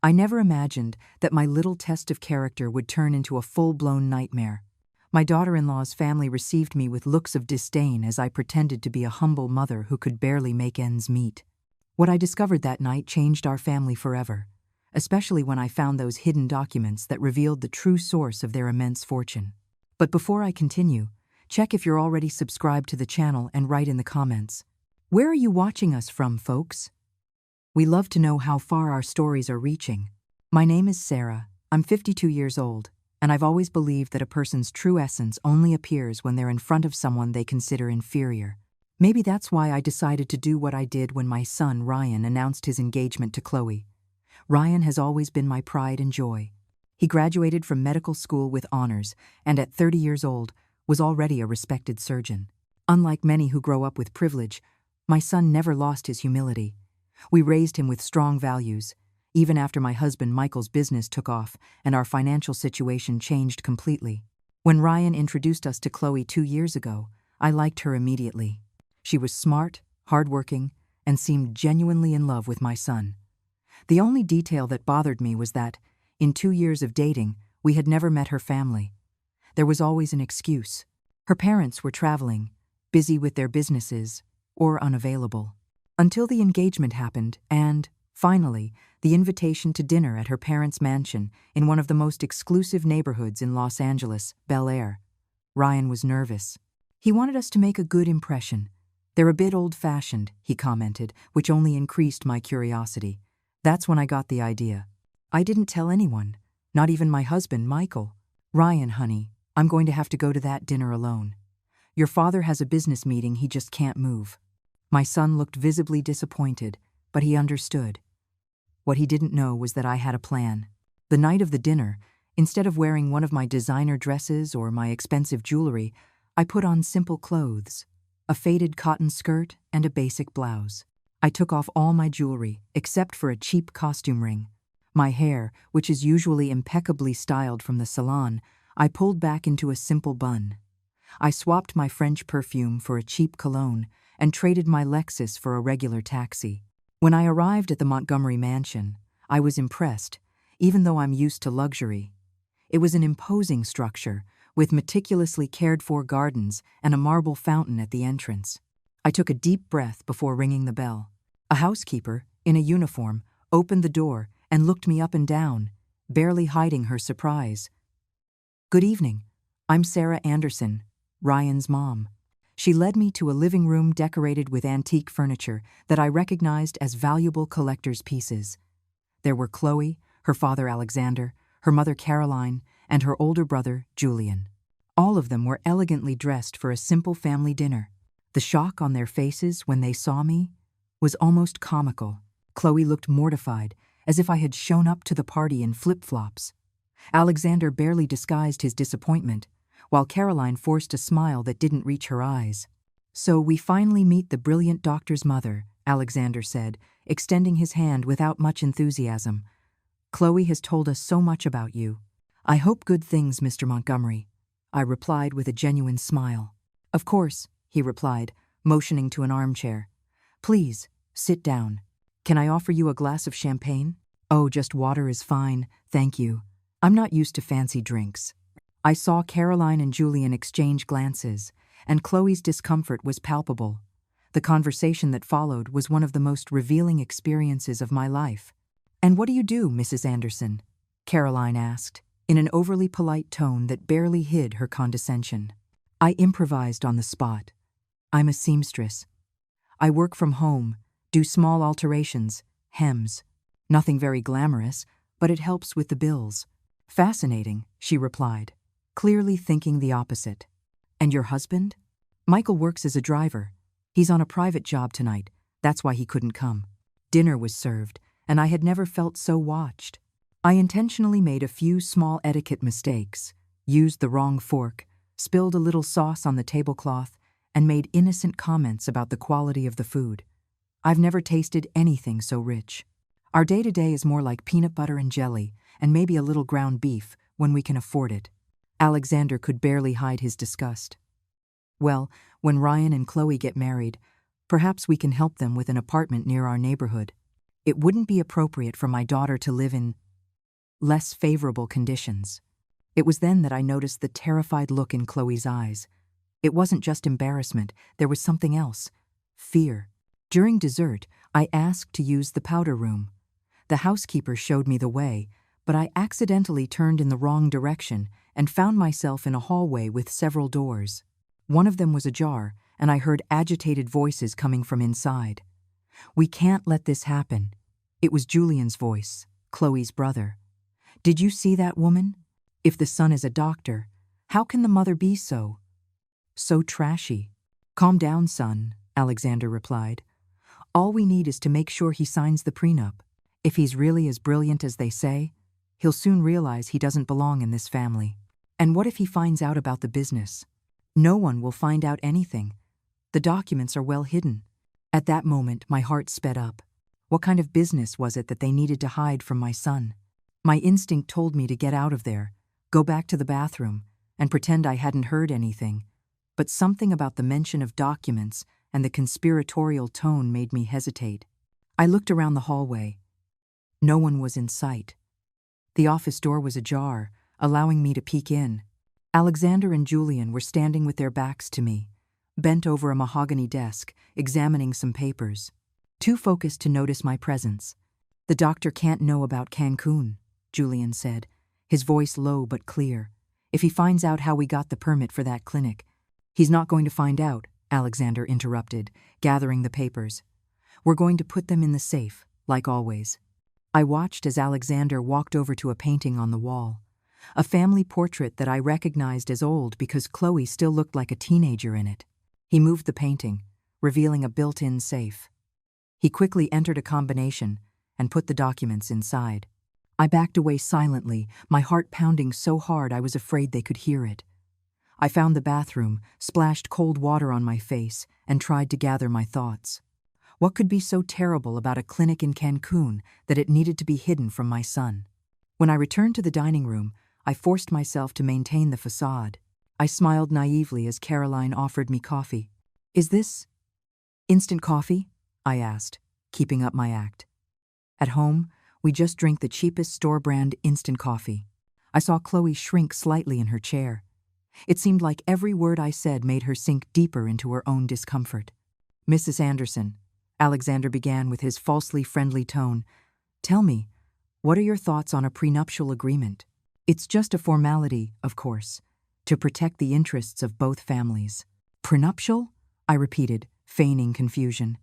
I never imagined that my little test of character would turn into a full-blown nightmare. My daughter-in-law's family received me with looks of disdain as I pretended to be a humble mother who could barely make ends meet. What I discovered that night changed our family forever, especially when I found those hidden documents that revealed the true source of their immense fortune. But before I continue, check if you're already subscribed to the channel and write in the comments. Where are you watching us from, folks? We love to know how far our stories are reaching. My name is Sarah, I'm 52 years old, and I've always believed that a person's true essence only appears when they're in front of someone they consider inferior. Maybe that's why I decided to do what I did when my son Ryan announced his engagement to Chloe. Ryan has always been my pride and joy. He graduated from medical school with honors, and at 30 years old, was already a respected surgeon. Unlike many who grow up with privilege, my son never lost his humility. We raised him with strong values, even after my husband Michael's business took off and our financial situation changed completely. When Ryan introduced us to Chloe 2 years ago, I liked her immediately. She was smart, hardworking, and seemed genuinely in love with my son. The only detail that bothered me was that, in 2 years of dating, we had never met her family. There was always an excuse. Her parents were traveling, busy with their businesses, or unavailable. Until the engagement happened and, finally, the invitation to dinner at her parents' mansion in one of the most exclusive neighborhoods in Los Angeles, Bel Air. Ryan was nervous. He wanted us to make a good impression. "They're a bit old-fashioned," he commented, which only increased my curiosity. That's when I got the idea. I didn't tell anyone, not even my husband, Michael. "Ryan, honey, I'm going to have to go to that dinner alone. Your father has a business meeting he just can't move." My son looked visibly disappointed, but he understood. What he didn't know was that I had a plan. The night of the dinner, instead of wearing one of my designer dresses or my expensive jewelry, I put on simple clothes, a faded cotton skirt and a basic blouse. I took off all my jewelry, except for a cheap costume ring. My hair, which is usually impeccably styled from the salon, I pulled back into a simple bun. I swapped my French perfume for a cheap cologne and traded my Lexus for a regular taxi. When I arrived at the Montgomery mansion, I was impressed, even though I'm used to luxury. It was an imposing structure, with meticulously cared-for gardens and a marble fountain at the entrance. I took a deep breath before ringing the bell. A housekeeper, in a uniform, opened the door and looked me up and down, barely hiding her surprise. "Good evening. I'm Sarah Anderson, Ryan's mom." She led me to a living room decorated with antique furniture that I recognized as valuable collector's pieces. There were Chloe, her father Alexander, her mother Caroline, and her older brother Julian. All of them were elegantly dressed for a simple family dinner. The shock on their faces when they saw me was almost comical. Chloe looked mortified, as if I had shown up to the party in flip-flops. Alexander barely disguised his disappointment, while Caroline forced a smile that didn't reach her eyes. "So we finally meet the brilliant doctor's mother," Alexander said, extending his hand without much enthusiasm. "Chloe has told us so much about you." "I hope good things, Mr. Montgomery," I replied with a genuine smile. "Of course," he replied, motioning to an armchair. "Please, sit down. Can I offer you a glass of champagne?" "Oh, just water is fine, thank you. I'm not used to fancy drinks." I saw Caroline and Julian exchange glances, and Chloe's discomfort was palpable. The conversation that followed was one of the most revealing experiences of my life. "And what do you do, Mrs. Anderson?" Caroline asked, in an overly polite tone that barely hid her condescension. I improvised on the spot. "I'm a seamstress. I work from home, do small alterations, hems. Nothing very glamorous, but it helps with the bills." "Fascinating," she replied, clearly thinking the opposite. "And your husband?" "Michael works as a driver. He's on a private job tonight, that's why he couldn't come." Dinner was served, and I had never felt so watched. I intentionally made a few small etiquette mistakes, used the wrong fork, spilled a little sauce on the tablecloth, and made innocent comments about the quality of the food. I've never tasted anything so rich. Our day-to-day is more like peanut butter and jelly, and maybe a little ground beef, when we can afford it. Alexander could barely hide his disgust. "Well, when Ryan and Chloe get married, perhaps we can help them with an apartment near our neighborhood." It wouldn't be appropriate for my daughter to live in less favorable conditions. It was then that I noticed the terrified look in Chloe's eyes. It wasn't just embarrassment, there was something else. Fear. During dessert, I asked to use the powder room. The housekeeper showed me the way, but I accidentally turned in the wrong direction and found myself in a hallway with several doors. One of them was ajar, and I heard agitated voices coming from inside. "We can't let this happen." It was Julian's voice, Chloe's brother. "Did you see that woman? If the son is a doctor, how can the mother be so trashy?" "Calm down, son," Alexander replied. "All we need is to make sure he signs the prenup. If he's really as brilliant as they say, he'll soon realize he doesn't belong in this family. And what if he finds out about the business? No one will find out anything. The documents are well hidden." At that moment, my heart sped up. What kind of business was it that they needed to hide from my son? My instinct told me to get out of there, go back to the bathroom, and pretend I hadn't heard anything. But something about the mention of documents and the conspiratorial tone made me hesitate. I looked around the hallway. No one was in sight. The office door was ajar, allowing me to peek in. Alexander and Julian were standing with their backs to me, bent over a mahogany desk, examining some papers. Too focused to notice my presence. "The doctor can't know about Cancun," Julian said, his voice low but clear. "If he finds out how we got the permit for that clinic." "He's not going to find out," Alexander interrupted, gathering the papers. "We're going to put them in the safe, like always." I watched as Alexander walked over to a painting on the wall, a family portrait that I recognized as old because Chloe still looked like a teenager in it. He moved the painting, revealing a built-in safe. He quickly entered a combination and put the documents inside. I backed away silently, my heart pounding so hard I was afraid they could hear it. I found the bathroom, splashed cold water on my face, and tried to gather my thoughts. What could be so terrible about a clinic in Cancun that it needed to be hidden from my son? When I returned to the dining room, I forced myself to maintain the facade. I smiled naively as Caroline offered me coffee. "Is this instant coffee?" I asked, keeping up my act. "At home, we just drink the cheapest store-brand instant coffee." I saw Chloe shrink slightly in her chair. It seemed like every word I said made her sink deeper into her own discomfort. "Mrs. Anderson," Alexander began with his falsely friendly tone, "tell me, what are your thoughts on a prenuptial agreement? It's just a formality, of course, to protect the interests of both families." "Prenuptial?" I repeated, feigning confusion.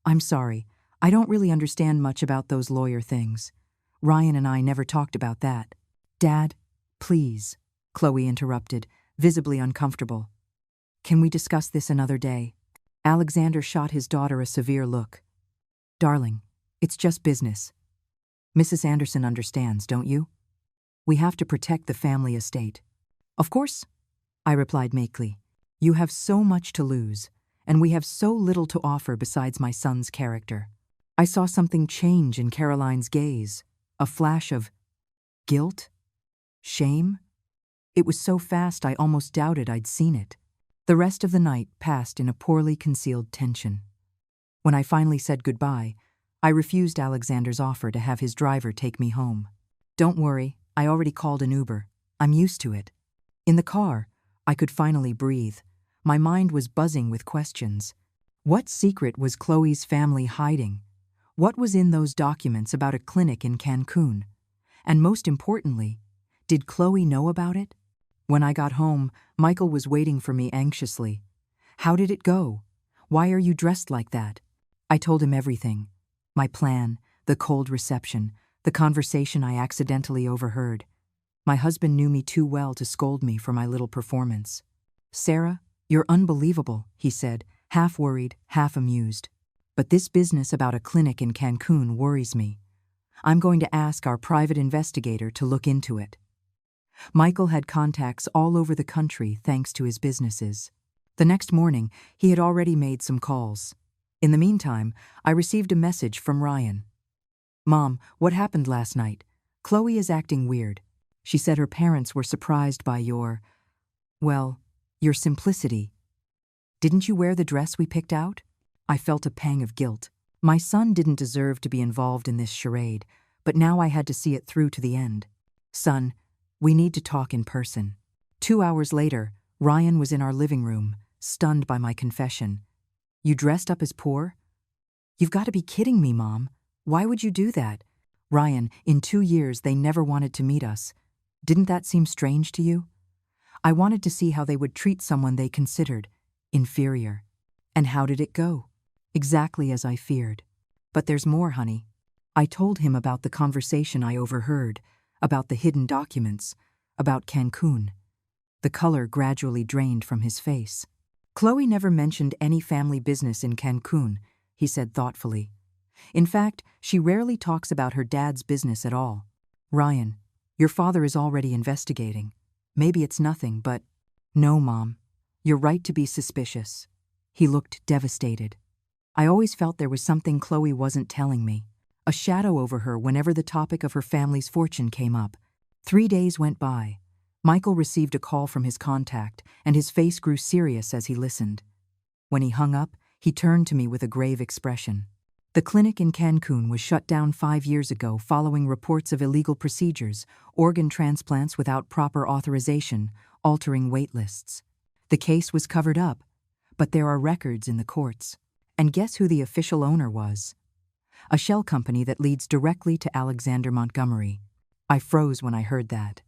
"I'm sorry, I don't really understand much about those lawyer things. Ryan and I never talked about that." "Dad, please," Chloe interrupted, visibly uncomfortable. "Can we discuss this another day?" Alexander shot his daughter a severe look. "Darling, it's just business. Mrs. Anderson understands, don't you? We have to protect the family estate." "Of course," I replied meekly. "You have so much to lose, and we have so little to offer besides my son's character." I saw something change in Caroline's gaze, a flash of guilt, shame. It was so fast I almost doubted I'd seen it. The rest of the night passed in a poorly concealed tension. When I finally said goodbye, I refused Alexander's offer to have his driver take me home. "Don't worry, I already called an Uber. I'm used to it." In the car, I could finally breathe. My mind was buzzing with questions. What secret was Chloe's family hiding? What was in those documents about a clinic in Cancun? And most importantly, did Chloe know about it? When I got home, Michael was waiting for me anxiously. "How did it go? Why are you dressed like that?" I told him everything. My plan, the cold reception, the conversation I accidentally overheard. My husband knew me too well to scold me for my little performance. "Sarah, you're unbelievable," he said, half worried, half amused. "But this business about a clinic in Cancun worries me. I'm going to ask our private investigator to look into it." Michael had contacts all over the country thanks to his businesses. The next morning, he had already made some calls. In the meantime, I received a message from Ryan. "Mom, what happened last night? Chloe is acting weird. She said her parents were surprised by your simplicity. Didn't you wear the dress we picked out?" I felt a pang of guilt. My son didn't deserve to be involved in this charade, but now I had to see it through to the end. Son, we need to talk in person. 2 hours later, Ryan was in our living room, stunned by my confession. You dressed up as poor? You've got to be kidding me, Mom. Why would you do that? Ryan, in 2 years they never wanted to meet us. Didn't that seem strange to you? I wanted to see how they would treat someone they considered inferior. And how did it go? Exactly as I feared. But there's more, honey. I told him about the conversation I overheard, about the hidden documents, about Cancun. The color gradually drained from his face. Chloe never mentioned any family business in Cancun, he said thoughtfully. In fact, she rarely talks about her dad's business at all. Ryan, your father is already investigating. Maybe it's nothing, but… No, Mom. You're right to be suspicious. He looked devastated. I always felt there was something Chloe wasn't telling me, a shadow over her whenever the topic of her family's fortune came up. 3 days went by. Michael received a call from his contact, and his face grew serious as he listened. When he hung up, he turned to me with a grave expression. The clinic in Cancun was shut down 5 years ago following reports of illegal procedures, organ transplants without proper authorization, altering wait lists. The case was covered up, but there are records in the courts. And guess who the official owner was? A shell company that leads directly to Alexander Montgomery. I froze when I heard that.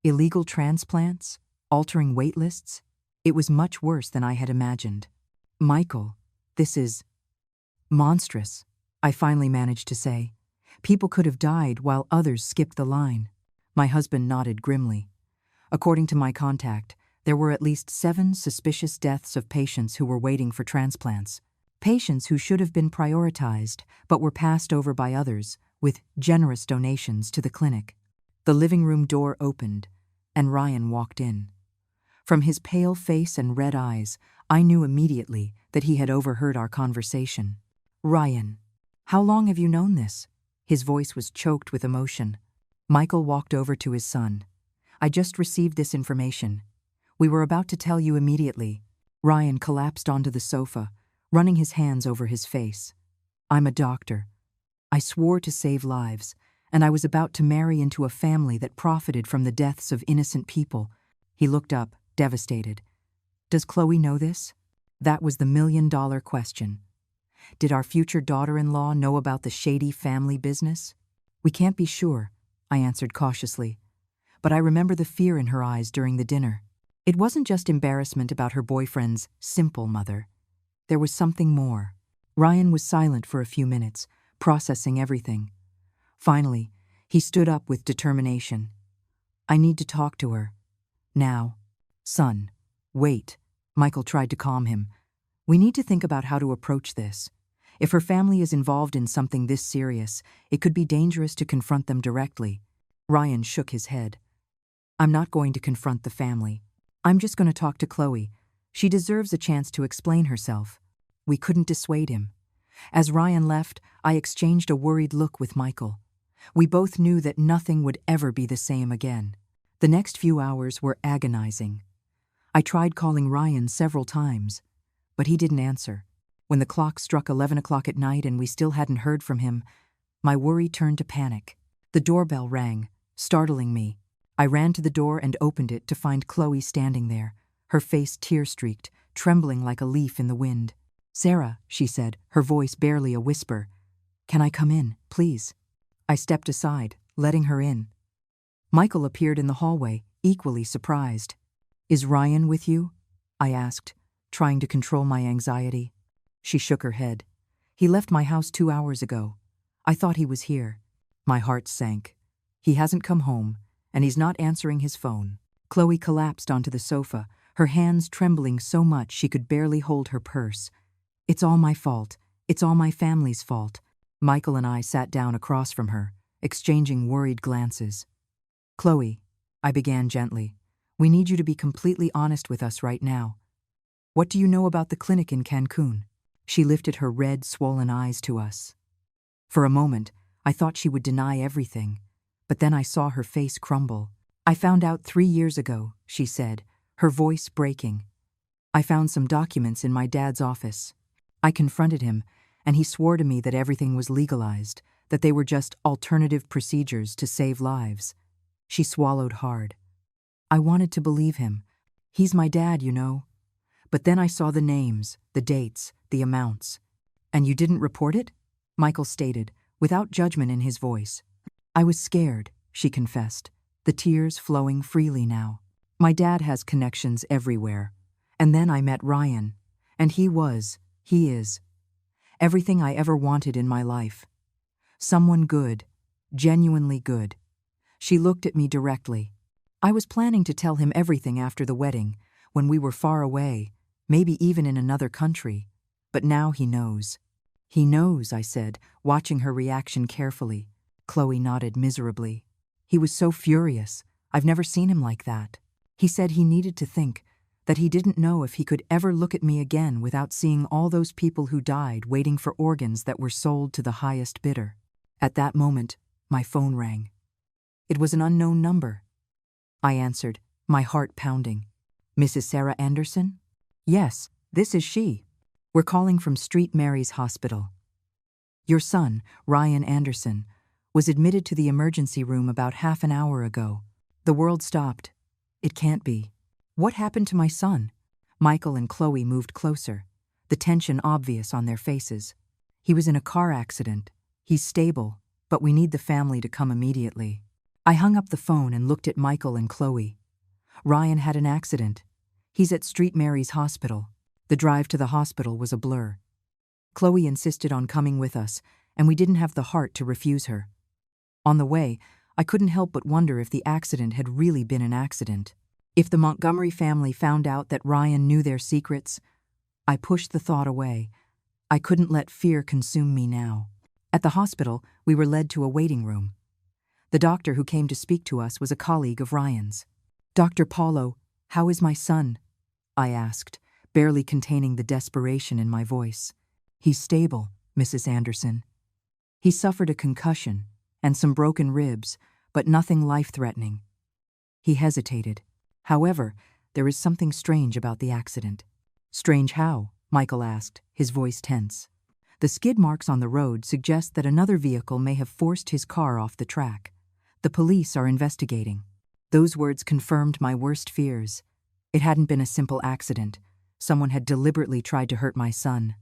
Illegal transplants? Altering wait lists? It was much worse than I had imagined. Michael, this is monstrous, I finally managed to say. People could have died while others skipped the line. My husband nodded grimly. According to my contact, there were at least 7 suspicious deaths of patients who were waiting for transplants. Patients who should have been prioritized but were passed over by others with generous donations to the clinic. The living room door opened, and Ryan walked in. From his pale face and red eyes, I knew immediately that he had overheard our conversation. Ryan, how long have you known this? His voice was choked with emotion. Michael walked over to his son. I just received this information. We were about to tell you immediately. Ryan collapsed onto the sofa, running his hands over his face. I'm a doctor. I swore to save lives, and I was about to marry into a family that profited from the deaths of innocent people. He looked up, devastated. Does Chloe know this? That was the million-dollar question. Did our future daughter-in-law know about the shady family business? We can't be sure, I answered cautiously. But I remember the fear in her eyes during the dinner. It wasn't just embarrassment about her boyfriend's simple mother. There was something more. Ryan was silent for a few minutes, processing everything. Finally, he stood up with determination. I need to talk to her. Now. Son, wait. Michael tried to calm him. We need to think about how to approach this. If her family is involved in something this serious, it could be dangerous to confront them directly. Ryan shook his head. I'm not going to confront the family. I'm just going to talk to Chloe. She deserves a chance to explain herself. We couldn't dissuade him. As Ryan left, I exchanged a worried look with Michael. We both knew that nothing would ever be the same again. The next few hours were agonizing. I tried calling Ryan several times, but he didn't answer. When the clock struck 11 o'clock at night and we still hadn't heard from him, my worry turned to panic. The doorbell rang, startling me. I ran to the door and opened it to find Chloe standing there, her face tear-streaked, trembling like a leaf in the wind. Sarah, she said, her voice barely a whisper. Can I come in, please? I stepped aside, letting her in. Michael appeared in the hallway, equally surprised. Is Ryan with you? I asked, trying to control my anxiety. She shook her head. He left my house 2 hours ago. I thought he was here. My heart sank. He hasn't come home, and he's not answering his phone. Chloe collapsed onto the sofa, her hands trembling so much she could barely hold her purse. It's all my fault. It's all my family's fault. Michael and I sat down across from her, exchanging worried glances. Chloe, I began gently, we need you to be completely honest with us right now. What do you know about the clinic in Cancun? She lifted her red, swollen eyes to us. For a moment, I thought she would deny everything, but then I saw her face crumble. I found out 3 years ago, she said, her voice breaking. I found some documents in my dad's office. I confronted him, and he swore to me that everything was legalized, that they were just alternative procedures to save lives. She swallowed hard. I wanted to believe him. He's my dad, you know. But then I saw the names, the dates, the amounts. And you didn't report it? Michael stated, without judgment in his voice. I was scared, she confessed, the tears flowing freely now. My dad has connections everywhere. And then I met Ryan. And he is, everything I ever wanted in my life. Someone good, genuinely good. She looked at me directly. I was planning to tell him everything after the wedding, when we were far away, maybe even in another country. But now he knows. He knows, I said, watching her reaction carefully. Chloe nodded miserably. He was so furious. I've never seen him like that. He said he needed to think, that he didn't know if he could ever look at me again without seeing all those people who died waiting for organs that were sold to the highest bidder. At that moment, my phone rang. It was an unknown number. I answered, my heart pounding. Mrs. Sarah Anderson? Yes, this is she. We're calling from St. Mary's Hospital. Your son, Ryan Anderson, was admitted to the emergency room about half an hour ago. The world stopped. It can't be. What happened to my son? Michael and Chloe moved closer, the tension obvious on their faces. He was in a car accident. He's stable, but we need the family to come immediately. I hung up the phone and looked at Michael and Chloe. Ryan had an accident. He's at St. Mary's Hospital. The drive to the hospital was a blur. Chloe insisted on coming with us, and we didn't have the heart to refuse her. On the way, I couldn't help but wonder if the accident had really been an accident. If the Montgomery family found out that Ryan knew their secrets, I pushed the thought away. I couldn't let fear consume me now. At the hospital, we were led to a waiting room. The doctor who came to speak to us was a colleague of Ryan's. Dr. Paulo, how is my son? I asked, barely containing the desperation in my voice. He's stable, Mrs. Anderson. He suffered a concussion and some broken ribs, but nothing life-threatening. He hesitated. However, there is something strange about the accident. Strange how? Michael asked, his voice tense. The skid marks on the road suggest that another vehicle may have forced his car off the track. The police are investigating. Those words confirmed my worst fears. It hadn't been a simple accident. Someone had deliberately tried to hurt my son.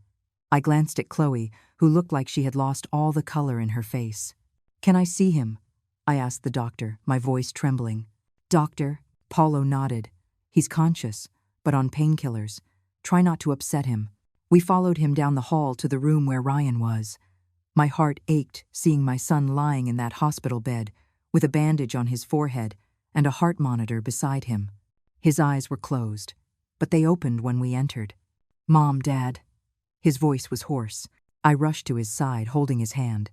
I glanced at Chloe, who looked like she had lost all the color in her face. Can I see him? I asked the doctor, my voice trembling. Doctor, Paulo nodded. He's conscious, but on painkillers. Try not to upset him. We followed him down the hall to the room where Ryan was. My heart ached seeing my son lying in that hospital bed, with a bandage on his forehead and a heart monitor beside him. His eyes were closed, but they opened when we entered. Mom, Dad. His voice was hoarse. I rushed to his side, holding his hand.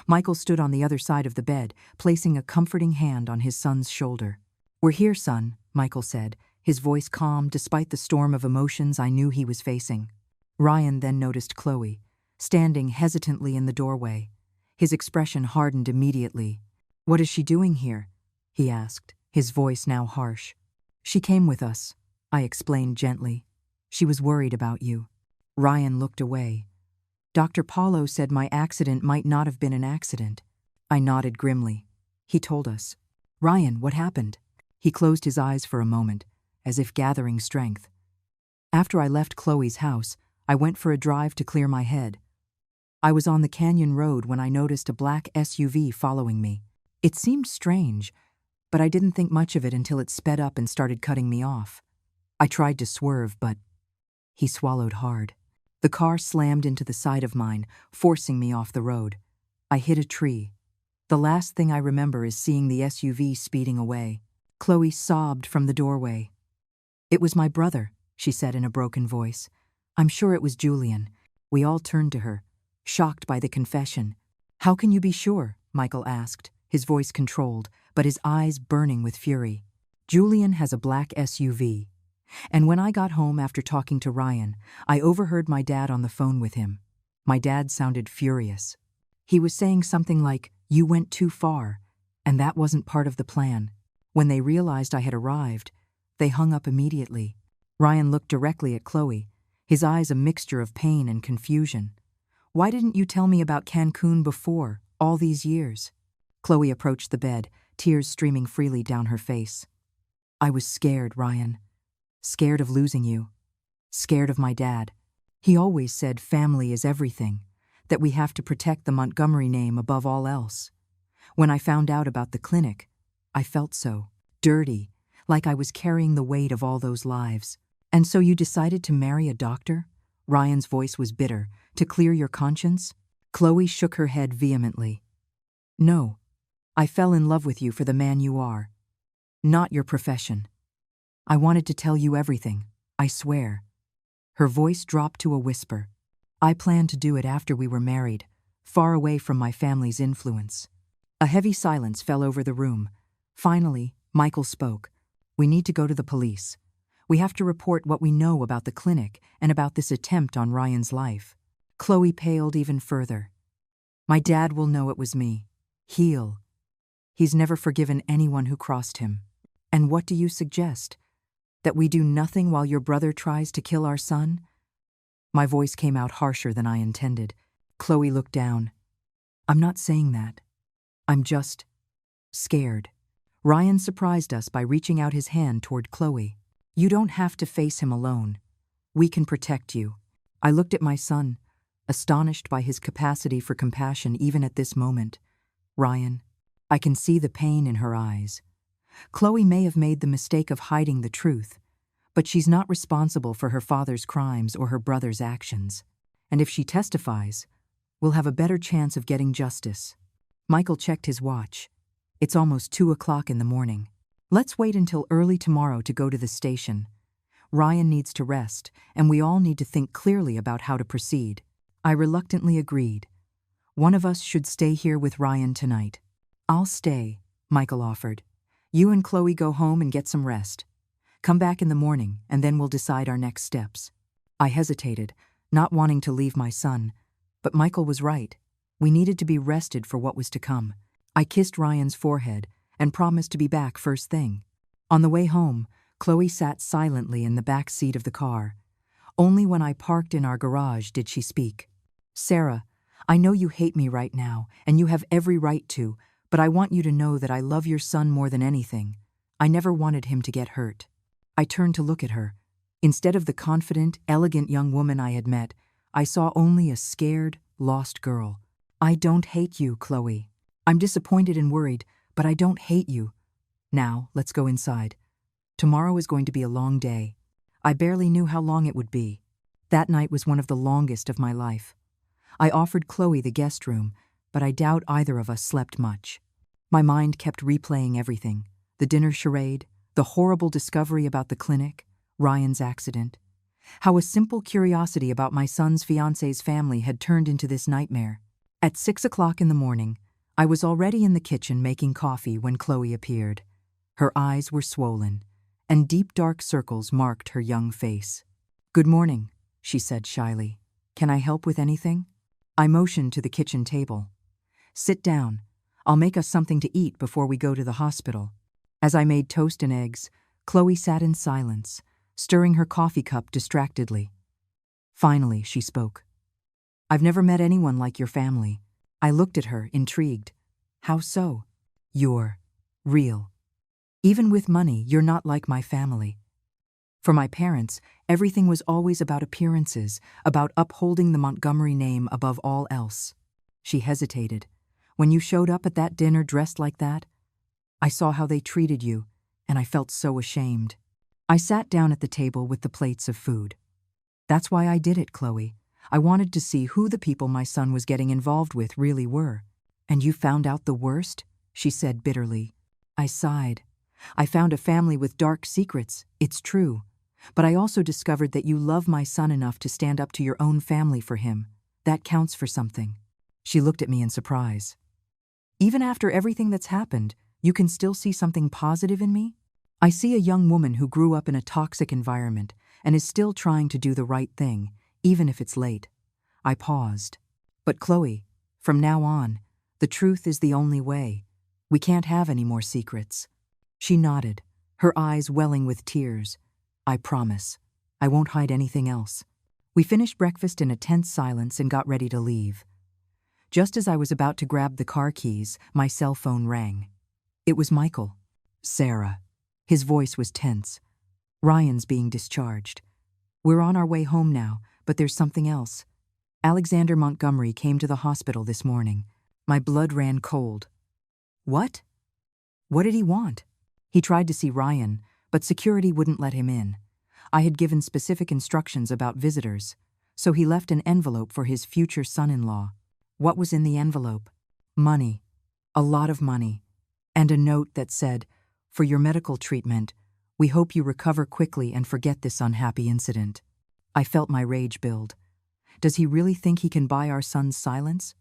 Michael stood on the other side of the bed, placing a comforting hand on his son's shoulder. We're here, son, Michael said, his voice calm despite the storm of emotions I knew he was facing. Ryan then noticed Chloe, standing hesitantly in the doorway. His expression hardened immediately. What is she doing here? He asked, his voice now harsh. She came with us, I explained gently. She was worried about you. Ryan looked away. Dr. Paulo said my accident might not have been an accident. I nodded grimly. He told us. Ryan, what happened? He closed his eyes for a moment, as if gathering strength. After I left Chloe's house, I went for a drive to clear my head. I was on the canyon road when I noticed a black SUV following me. It seemed strange, but I didn't think much of it until it sped up and started cutting me off. I tried to swerve, but he swallowed hard. The car slammed into the side of mine, forcing me off the road. I hit a tree. The last thing I remember is seeing the SUV speeding away. Chloe sobbed from the doorway. It was my brother, she said in a broken voice. I'm sure it was Julian. We all turned to her, shocked by the confession. How can you be sure? Michael asked, his voice controlled, but his eyes burning with fury. Julian has a black SUV. And when I got home after talking to Ryan, I overheard my dad on the phone with him. My dad sounded furious. He was saying something like, "You went too far," and that wasn't part of the plan. When they realized I had arrived, they hung up immediately. Ryan looked directly at Chloe, his eyes a mixture of pain and confusion. Why didn't you tell me about Cancun before, all these years? Chloe approached the bed, tears streaming freely down her face. I was scared, Ryan. Scared of losing you. Scared of my dad. He always said family is everything, that we have to protect the Montgomery name above all else. When I found out about the clinic, I felt so dirty, like I was carrying the weight of all those lives. And so you decided to marry a doctor? Ryan's voice was bitter. To clear your conscience? Chloe shook her head vehemently. No, I fell in love with you for the man you are, not your profession. I wanted to tell you everything, I swear. Her voice dropped to a whisper. I planned to do it after we were married, far away from my family's influence. A heavy silence fell over the room. Finally, Michael spoke. We need to go to the police. We have to report what we know about the clinic and about this attempt on Ryan's life. Chloe paled even further. My dad will know it was me. He's never forgiven anyone who crossed him. And what do you suggest? That we do nothing while your brother tries to kill our son? My voice came out harsher than I intended. Chloe looked down. I'm not saying that. I'm just scared. Ryan surprised us by reaching out his hand toward Chloe. You don't have to face him alone. We can protect you. I looked at my son, astonished by his capacity for compassion even at this moment. Ryan, I can see the pain in her eyes. Chloe may have made the mistake of hiding the truth, but she's not responsible for her father's crimes or her brother's actions. And if she testifies, we'll have a better chance of getting justice. Michael checked his watch. It's almost 2 o'clock in the morning. Let's wait until early tomorrow to go to the station. Ryan needs to rest, and we all need to think clearly about how to proceed. I reluctantly agreed. One of us should stay here with Ryan tonight. I'll stay, Michael offered. You and Chloe go home and get some rest. Come back in the morning, and then we'll decide our next steps. I hesitated, not wanting to leave my son, but Michael was right. We needed to be rested for what was to come. I kissed Ryan's forehead and promised to be back first thing. On the way home, Chloe sat silently in the back seat of the car. Only when I parked in our garage did she speak. Sarah, I know you hate me right now, and you have every right to, but I want you to know that I love your son more than anything. I never wanted him to get hurt. I turned to look at her. Instead of the confident, elegant young woman I had met, I saw only a scared, lost girl. I don't hate you, Chloe. I'm disappointed and worried, but I don't hate you. Now, let's go inside. Tomorrow is going to be a long day. I barely knew how long it would be. That night was one of the longest of my life. I offered Chloe the guest room, but I doubt either of us slept much. My mind kept replaying everything. The dinner charade, the horrible discovery about the clinic, Ryan's accident. How a simple curiosity about my son's fiancé's family had turned into this nightmare. At 6 o'clock in the morning, I was already in the kitchen making coffee when Chloe appeared. Her eyes were swollen, and deep dark circles marked her young face. Good morning, she said shyly. Can I help with anything? I motioned to the kitchen table. Sit down. I'll make us something to eat before we go to the hospital. As I made toast and eggs, Chloe sat in silence, stirring her coffee cup distractedly. Finally, she spoke. I've never met anyone like your family. I looked at her, intrigued. How so? You're real. Even with money, you're not like my family. For my parents, everything was always about appearances, about upholding the Montgomery name above all else. She hesitated. When you showed up at that dinner dressed like that, I saw how they treated you, and I felt so ashamed. I sat down at the table with the plates of food. That's why I did it, Chloe. I wanted to see who the people my son was getting involved with really were. And you found out the worst? She said bitterly. I sighed. I found a family with dark secrets, it's true. But I also discovered that you love my son enough to stand up to your own family for him. That counts for something. She looked at me in surprise. Even after everything that's happened, you can still see something positive in me? I see a young woman who grew up in a toxic environment and is still trying to do the right thing, even if it's late. I paused. But Chloe, from now on, the truth is the only way. We can't have any more secrets. She nodded, her eyes welling with tears. I promise. I won't hide anything else. We finished breakfast in a tense silence and got ready to leave. Just as I was about to grab the car keys, my cell phone rang. It was Michael. Sarah. His voice was tense. Ryan's being discharged. We're on our way home now, but there's something else. Alexander Montgomery came to the hospital this morning. My blood ran cold. What? What did he want? He tried to see Ryan, but security wouldn't let him in. I had given specific instructions about visitors, so he left an envelope for his future son-in-law. What was in the envelope? Money. A lot of money. And a note that said, "For your medical treatment, we hope you recover quickly and forget this unhappy incident." I felt my rage build. Does he really think he can buy our son's silence?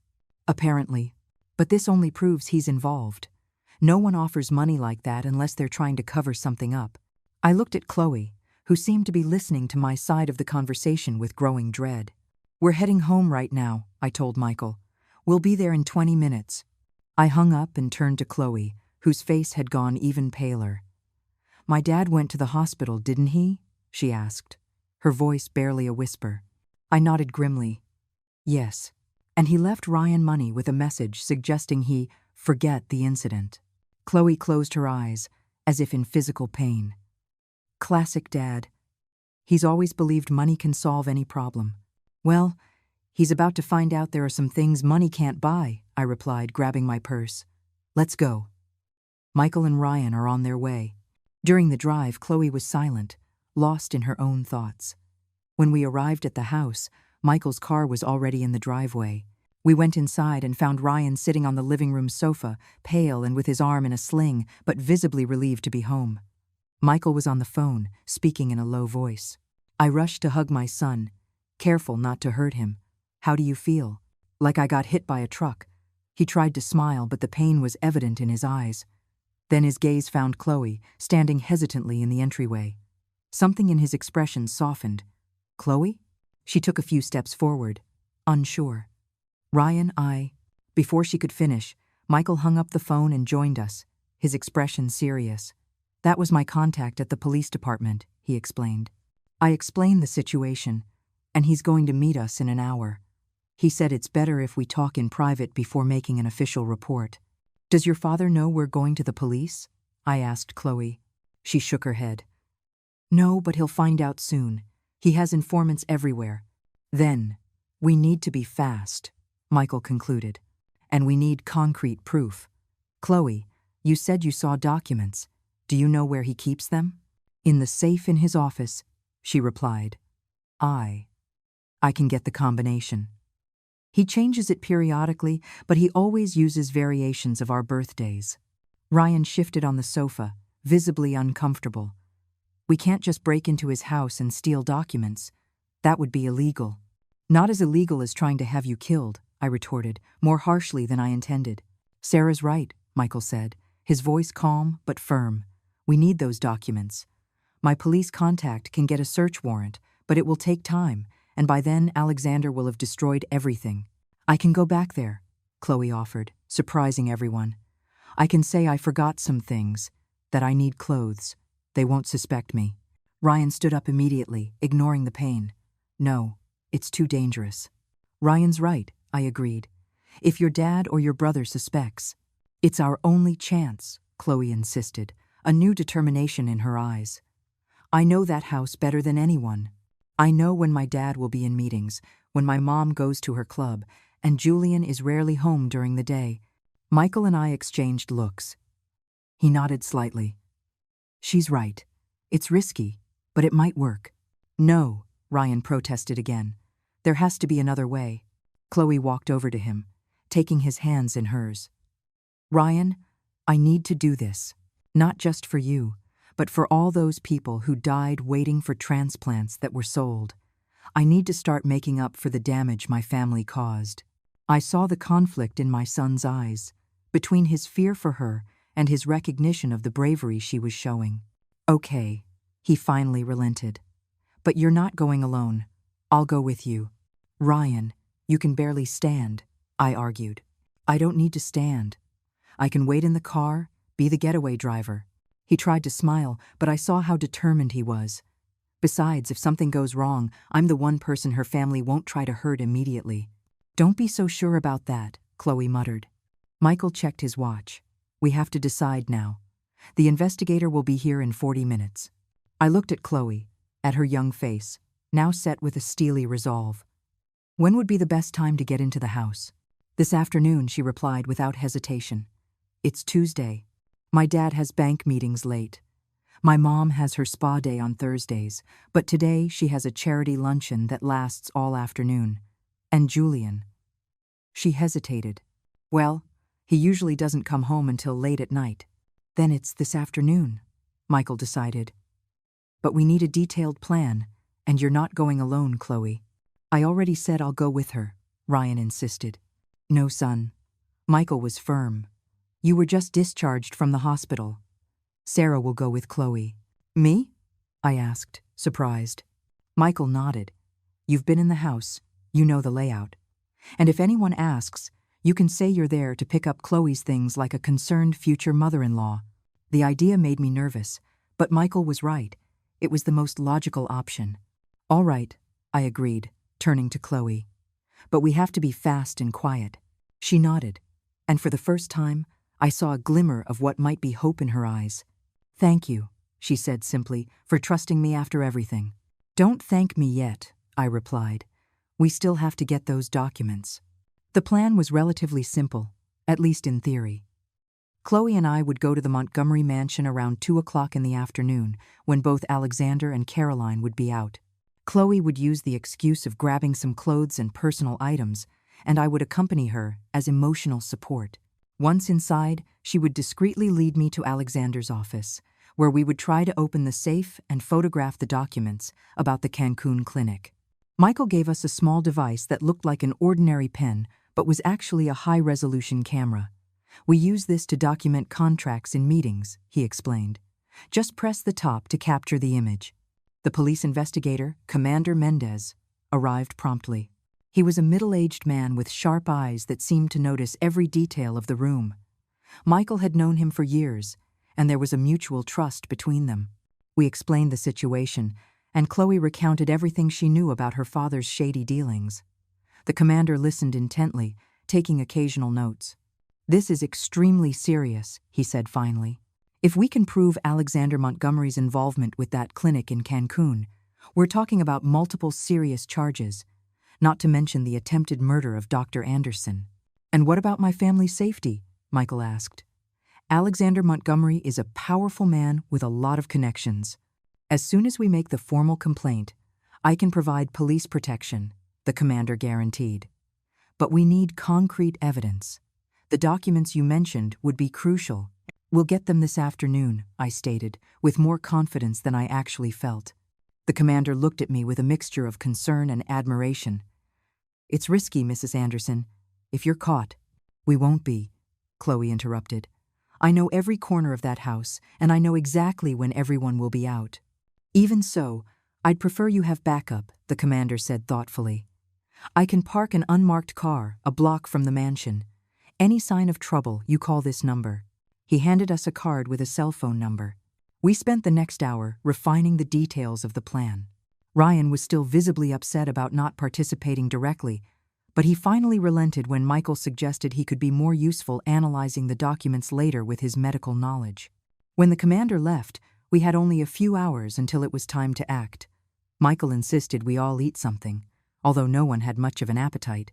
Apparently. But this only proves he's involved. No one offers money like that unless they're trying to cover something up. I looked at Chloe, who seemed to be listening to my side of the conversation with growing dread. "We're heading home right now," I told Michael. "We'll be there in 20 minutes. I hung up and turned to Chloe, whose face had gone even paler. "My dad went to the hospital, didn't he?" she asked, her voice barely a whisper. I nodded grimly. "Yes. And he left Ryan money with a message suggesting he forget the incident." Chloe closed her eyes, as if in physical pain. Classic Dad. He's always believed money can solve any problem. "Well, he's about to find out there are some things money can't buy," I replied, grabbing my purse. "Let's go." Michael and Ryan are on their way. During the drive, Chloe was silent, lost in her own thoughts. When we arrived at the house, Michael's car was already in the driveway. We went inside and found Ryan sitting on the living room sofa, pale and with his arm in a sling, but visibly relieved to be home. Michael was on the phone, speaking in a low voice. I rushed to hug my son, careful not to hurt him. "How do you feel?" "Like I got hit by a truck." He tried to smile, but the pain was evident in his eyes. Then his gaze found Chloe, standing hesitantly in the entryway. Something in his expression softened. "Chloe?" She took a few steps forward, unsure. "Ryan, Before she could finish, Michael hung up the phone and joined us, his expression serious. "That was my contact at the police department," he explained. I explained the situation, and he's going to meet us in an hour. He said it's better if we talk in private before making an official report. "Does your father know we're going to the police?" I asked Chloe. She shook her head. "No, but he'll find out soon. He has informants everywhere." "Then, we need to be fast," Michael concluded. "And we need concrete proof. Chloe, you said you saw documents. Do you know where he keeps them?" "In the safe in his office," she replied. I can get the combination. He changes it periodically, but he always uses variations of our birthdays." Ryan shifted on the sofa, visibly uncomfortable. "We can't just break into his house and steal documents. That would be illegal." "Not as illegal as trying to have you killed," I retorted, more harshly than I intended. "Sarah's right," Michael said, his voice calm but firm. "We need those documents. My police contact can get a search warrant, but it will take time, and by then Alexander will have destroyed everything." "I can go back there," Chloe offered, surprising everyone. "I can say I forgot some things, that I need clothes. They won't suspect me." Ryan stood up immediately, ignoring the pain. "No, it's too dangerous." "Ryan's right," I agreed. "If your dad or your brother suspects." "It's our only chance," Chloe insisted, a new determination in her eyes. "I know that house better than anyone. I know when my dad will be in meetings, when my mom goes to her club, and Julian is rarely home during the day." Michael and I exchanged looks. He nodded slightly. "She's right. It's risky, but it might work." "No," Ryan protested again. "There has to be another way." Chloe walked over to him, taking his hands in hers. "Ryan, I need to do this, not just for you, but for all those people who died waiting for transplants that were sold. I need to start making up for the damage my family caused." I saw the conflict in my son's eyes, between his fear for her and his recognition of the bravery she was showing. "Okay," he finally relented. "But you're not going alone. I'll go with you." "Ryan, you can barely stand," I argued. "I don't need to stand. I can wait in the car, be the getaway driver." He tried to smile, but I saw how determined he was. Besides, if something goes wrong, I'm the one person her family won't try to hurt immediately. Don't be so sure about that, Chloe muttered. Michael checked his watch. We have to decide now. The investigator will be here in 40 minutes. I looked at Chloe, at her young face, now set with a steely resolve. When would be the best time to get into the house? This afternoon, she replied without hesitation. It's Tuesday. My dad has bank meetings late. My mom has her spa day on Thursdays, but today she has a charity luncheon that lasts all afternoon. And Julian. She hesitated. Well, he usually doesn't come home until late at night. Then it's this afternoon, Michael decided. But we need a detailed plan, and you're not going alone, Chloe. I already said I'll go with her, Ryan insisted. No, son. Michael was firm. You were just discharged from the hospital. Sarah will go with Chloe. Me? I asked, surprised. Michael nodded. You've been in the house. You know the layout. And if anyone asks, you can say you're there to pick up Chloe's things like a concerned future mother-in-law. The idea made me nervous, but Michael was right. It was the most logical option. All right, I agreed, turning to Chloe. But we have to be fast and quiet. She nodded, and for the first time, I saw a glimmer of what might be hope in her eyes. Thank you, she said simply, for trusting me after everything. Don't thank me yet, I replied. We still have to get those documents. The plan was relatively simple, at least in theory. Chloe and I would go to the Montgomery mansion around 2 o'clock in the afternoon, when both Alexander and Caroline would be out. Chloe would use the excuse of grabbing some clothes and personal items, and I would accompany her as emotional support. Once inside, she would discreetly lead me to Alexander's office, where we would try to open the safe and photograph the documents about the Cancun clinic. Michael gave us a small device that looked like an ordinary pen, but was actually a high-resolution camera. We use this to document contracts in meetings, he explained. Just press the top to capture the image. The police investigator, Commander Mendez, arrived promptly. He was a middle-aged man with sharp eyes that seemed to notice every detail of the room. Michael had known him for years, and there was a mutual trust between them. We explained the situation, and Chloe recounted everything she knew about her father's shady dealings. The commander listened intently, taking occasional notes. This is extremely serious, he said finally. If we can prove Alexander Montgomery's involvement with that clinic in Cancun, we're talking about multiple serious charges, not to mention the attempted murder of Dr. Anderson. And what about my family's safety? Michael asked. Alexander Montgomery is a powerful man with a lot of connections. As soon as we make the formal complaint, I can provide police protection, the commander guaranteed. But we need concrete evidence. The documents you mentioned would be crucial. We'll get them this afternoon, I stated, with more confidence than I actually felt. The commander looked at me with a mixture of concern and admiration. It's risky, Mrs. Anderson. If you're caught, we won't be, Chloe interrupted. I know every corner of that house, and I know exactly when everyone will be out. Even so, I'd prefer you have backup, the commander said thoughtfully. I can park an unmarked car a block from the mansion. Any sign of trouble, you call this number. He handed us a card with a cell phone number. We spent the next hour refining the details of the plan. Ryan was still visibly upset about not participating directly, but he finally relented when Michael suggested he could be more useful analyzing the documents later with his medical knowledge. When the commander left, we had only a few hours until it was time to act. Michael insisted we all eat something, although no one had much of an appetite.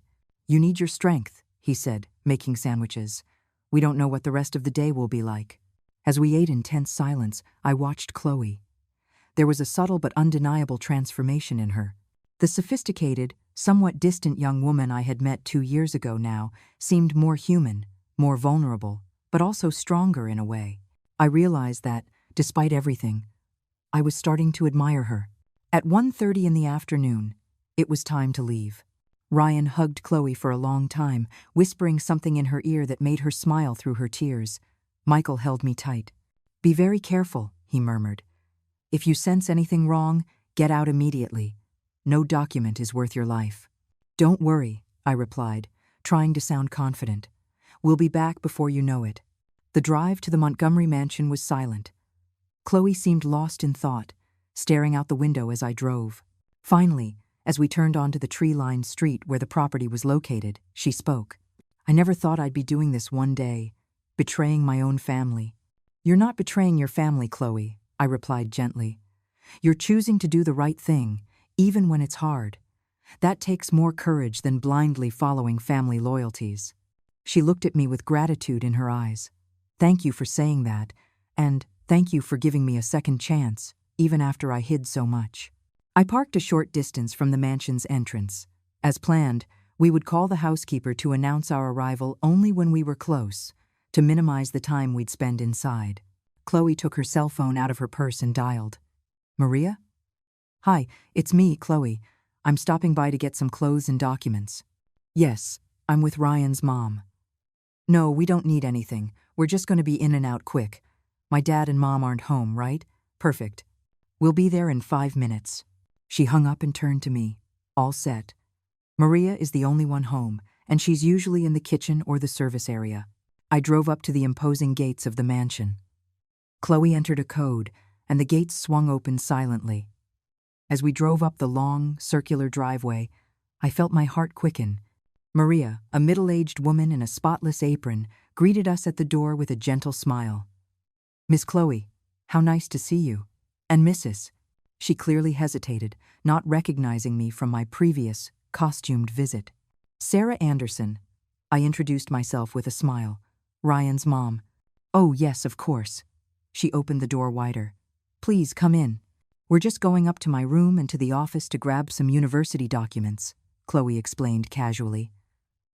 You need your strength, he said, making sandwiches. We don't know what the rest of the day will be like. As we ate in tense silence, I watched Chloe. There was a subtle but undeniable transformation in her. The sophisticated, somewhat distant young woman I had met 2 years ago now seemed more human, more vulnerable, but also stronger in a way. I realized that, despite everything, I was starting to admire her. At 1:30 in the afternoon, it was time to leave. Ryan hugged Chloe for a long time, whispering something in her ear that made her smile through her tears. Michael held me tight. Be very careful, he murmured. If you sense anything wrong, get out immediately. No document is worth your life. Don't worry, I replied, trying to sound confident. We'll be back before you know it. The drive to the Montgomery mansion was silent. Chloe seemed lost in thought, staring out the window as I drove. Finally, as we turned onto the tree-lined street where the property was located, she spoke. I never thought I'd be doing this one day, betraying my own family. You're not betraying your family, Chloe, I replied gently. You're choosing to do the right thing, even when it's hard. That takes more courage than blindly following family loyalties. She looked at me with gratitude in her eyes. Thank you for saying that, and thank you for giving me a second chance, even after I hid so much. I parked a short distance from the mansion's entrance. As planned, we would call the housekeeper to announce our arrival only when we were close, to minimize the time we'd spend inside. Chloe took her cell phone out of her purse and dialed. Maria? Hi, it's me, Chloe. I'm stopping by to get some clothes and documents. Yes, I'm with Ryan's mom. No, we don't need anything. We're just going to be in and out quick. My dad and mom aren't home, right? Perfect. We'll be there in 5 minutes. She hung up and turned to me. All set. Maria is the only one home, and she's usually in the kitchen or the service area. I drove up to the imposing gates of the mansion. Chloe entered a code, and the gates swung open silently. As we drove up the long, circular driveway, I felt my heart quicken. Maria, a middle-aged woman in a spotless apron, greeted us at the door with a gentle smile. Miss Chloe, how nice to see you. And Mrs. She clearly hesitated, not recognizing me from my previous, costumed visit. Sarah Anderson. I introduced myself with a smile. Ryan's mom. Oh, yes, of course. She opened the door wider. Please come in. We're just going up to my room and to the office to grab some university documents, Chloe explained casually.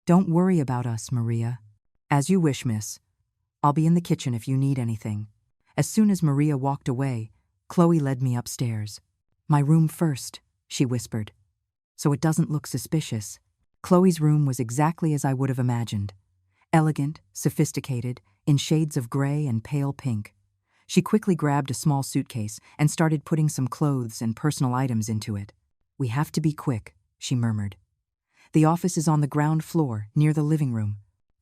Don't worry about us, Maria. As you wish, miss. I'll be in the kitchen if you need anything. As soon as Maria walked away, Chloe led me upstairs. My room first, she whispered. So it doesn't look suspicious. Chloe's room was exactly as I would have imagined. Elegant, sophisticated, in shades of gray and pale pink. She quickly grabbed a small suitcase and started putting some clothes and personal items into it. We have to be quick, she murmured. The office is on the ground floor, near the living room.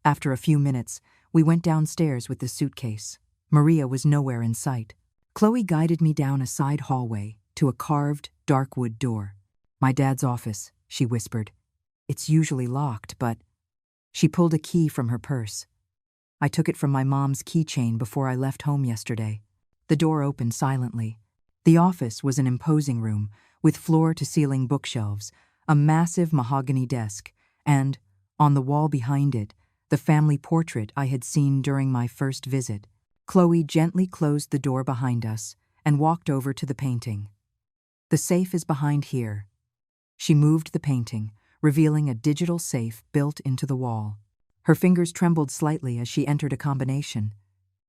After a few minutes, we went downstairs with the suitcase. Maria was nowhere in sight. Chloe guided me down a side hallway to a carved, dark wood door. My dad's office, she whispered. It's usually locked, but... She pulled a key from her purse. I took it from my mom's keychain before I left home yesterday. The door opened silently. The office was an imposing room, with floor-to-ceiling bookshelves, a massive mahogany desk, and, on the wall behind it, the family portrait I had seen during my first visit. Chloe gently closed the door behind us and walked over to the painting. The safe is behind here. She moved the painting, revealing a digital safe built into the wall. Her fingers trembled slightly as she entered a combination.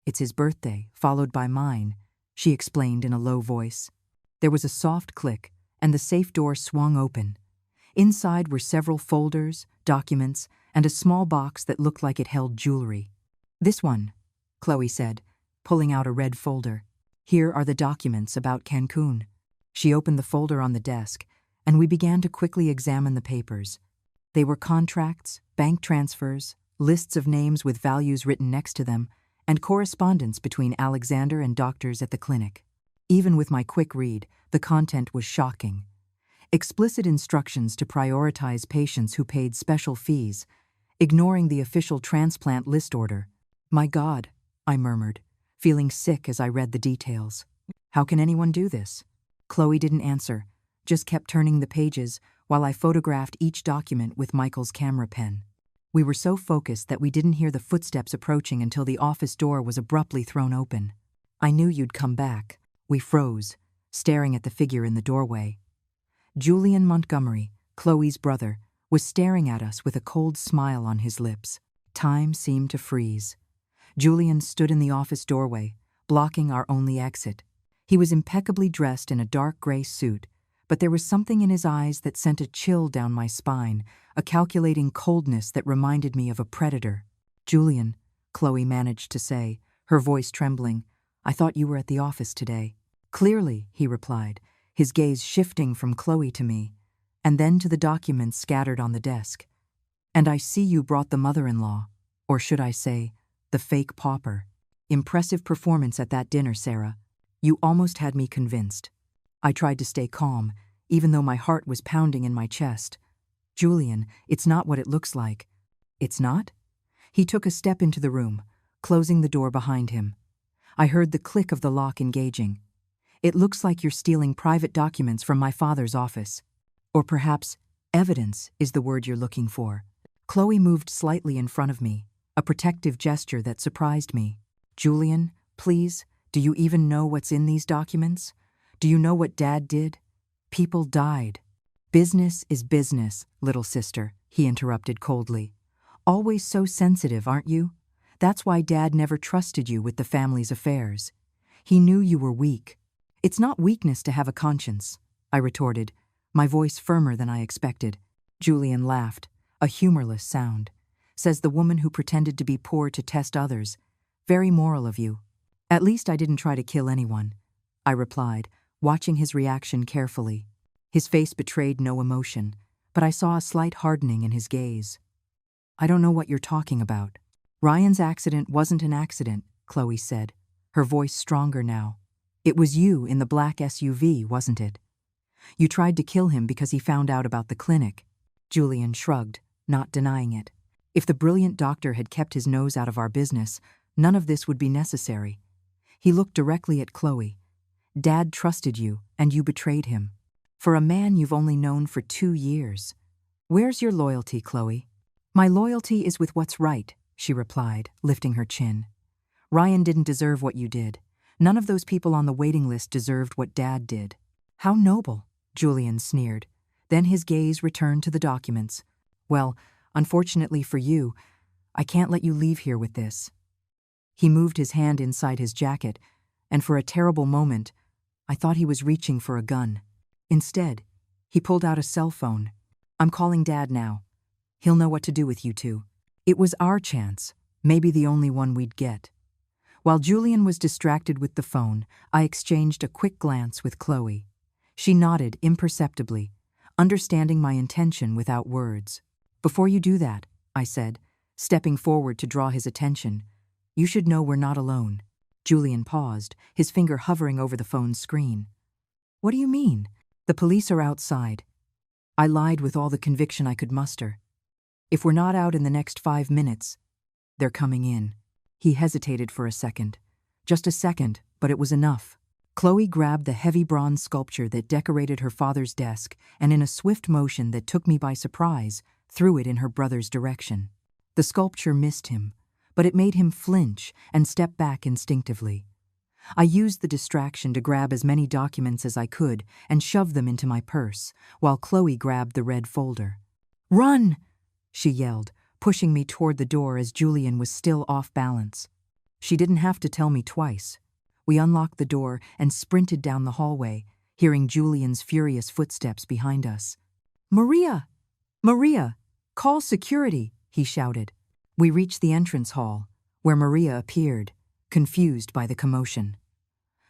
It's his birthday, followed by mine, she explained in a low voice. There was a soft click, and the safe door swung open. Inside were several folders, documents, and a small box that looked like it held jewelry. This one, Chloe said, pulling out a red folder. Here are the documents about Cancun. She opened the folder on the desk, and we began to quickly examine the papers. They were contracts, bank transfers, lists of names with values written next to them, and correspondence between Alexander and doctors at the clinic. Even with my quick read, the content was shocking. Explicit instructions to prioritize patients who paid special fees, ignoring the official transplant list order. My God, I murmured, feeling sick as I read the details. How can anyone do this? Chloe didn't answer, just kept turning the pages while I photographed each document with Michael's camera pen. We were so focused that we didn't hear the footsteps approaching until the office door was abruptly thrown open. I knew you'd come back. We froze, staring at the figure in the doorway. Julian Montgomery, Chloe's brother, was staring at us with a cold smile on his lips. Time seemed to freeze. Julian stood in the office doorway, blocking our only exit. He was impeccably dressed in a dark gray suit, but there was something in his eyes that sent a chill down my spine, a calculating coldness that reminded me of a predator. Julian, Chloe managed to say, her voice trembling, I thought you were at the office today. Clearly, he replied, his gaze shifting from Chloe to me, and then to the documents scattered on the desk. And I see you brought the mother-in-law, or should I say, the fake pauper. Impressive performance at that dinner, Sarah. You almost had me convinced. I tried to stay calm, even though my heart was pounding in my chest. Julian, it's not what it looks like. It's not? He took a step into the room, closing the door behind him. I heard the click of the lock engaging. It looks like you're stealing private documents from my father's office. Or perhaps evidence is the word you're looking for. Chloe moved slightly in front of me, a protective gesture that surprised me. Julian, please, do you even know what's in these documents? Do you know what Dad did? People died. Business is business, little sister, he interrupted coldly. Always so sensitive, aren't you? That's why Dad never trusted you with the family's affairs. He knew you were weak. It's not weakness to have a conscience, I retorted, my voice firmer than I expected. Julian laughed, a humorless sound. Says the woman who pretended to be poor to test others. Very moral of you. At least I didn't try to kill anyone, I replied, watching his reaction carefully. His face betrayed no emotion, but I saw a slight hardening in his gaze. I don't know what you're talking about. Ryan's accident wasn't an accident, Chloe said, her voice stronger now. It was you in the black SUV, wasn't it? You tried to kill him because he found out about the clinic. Julian shrugged, not denying it. If the brilliant doctor had kept his nose out of our business, none of this would be necessary. He looked directly at Chloe. Dad trusted you, and you betrayed him. For a man you've only known for 2 years. Where's your loyalty, Chloe? My loyalty is with what's right, she replied, lifting her chin. Ryan didn't deserve what you did. None of those people on the waiting list deserved what Dad did. How noble, Julian sneered. Then his gaze returned to the documents. Well, unfortunately for you, I can't let you leave here with this. He moved his hand inside his jacket, and for a terrible moment, I thought he was reaching for a gun. Instead, he pulled out a cell phone. I'm calling Dad now. He'll know what to do with you two. It was our chance, maybe the only one we'd get. While Julian was distracted with the phone, I exchanged a quick glance with Chloe. She nodded imperceptibly, understanding my intention without words. Before you do that, I said, stepping forward to draw his attention, you should know we're not alone. Julian paused, his finger hovering over the phone's screen. What do you mean? The police are outside. I lied with all the conviction I could muster. If we're not out in the next 5 minutes, they're coming in. He hesitated for a second. Just a second, but it was enough. Chloe grabbed the heavy bronze sculpture that decorated her father's desk and in a swift motion that took me by surprise, threw it in her brother's direction. The sculpture missed him, but it made him flinch and step back instinctively. I used the distraction to grab as many documents as I could and shove them into my purse, while Chloe grabbed the red folder. Run! She yelled, pushing me toward the door as Julian was still off balance. She didn't have to tell me twice. We unlocked the door and sprinted down the hallway, hearing Julian's furious footsteps behind us. Maria! Maria! Call security! He shouted. We reached the entrance hall, where Maria appeared, confused by the commotion.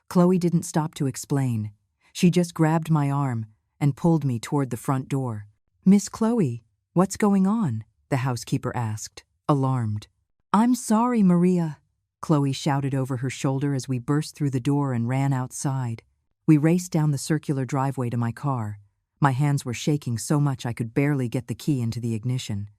Chloe didn't stop to explain. She just grabbed my arm and pulled me toward the front door. Miss Chloe, what's going on? The housekeeper asked, alarmed. I'm sorry, Maria, Chloe shouted over her shoulder as we burst through the door and ran outside. We raced down the circular driveway to my car. My hands were shaking so much I could barely get the key into the ignition.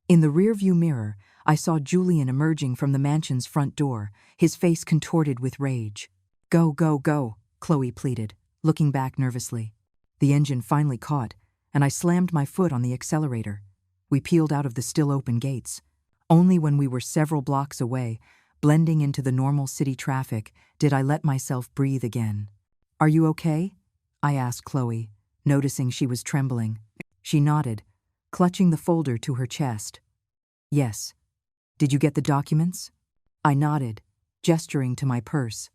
In the rearview mirror, I saw Julian emerging from the mansion's front door, his face contorted with rage. Go, go, go, Chloe pleaded, looking back nervously. The engine finally caught, and I slammed my foot on the accelerator. We peeled out of the still-open gates. Only when we were several blocks away, blending into the normal city traffic, did I let myself breathe again. Are you okay? I asked Chloe, noticing she was trembling. She nodded, clutching the folder to her chest. Yes. Did you get the documents? I nodded, gesturing to my purse.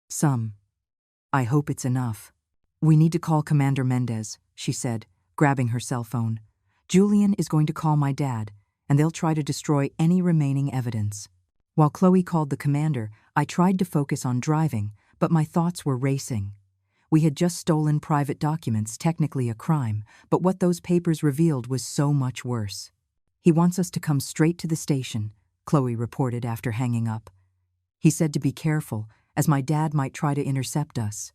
Some. I hope it's enough. We need to call Commander Mendez, she said, grabbing her cell phone. Julian is going to call my dad, and they'll try to destroy any remaining evidence. While Chloe called the commander, I tried to focus on driving, but my thoughts were racing. We had just stolen private documents, technically a crime, but what those papers revealed was so much worse. He wants us to come straight to the station, Chloe reported after hanging up. He said to be careful, as my dad might try to intercept us.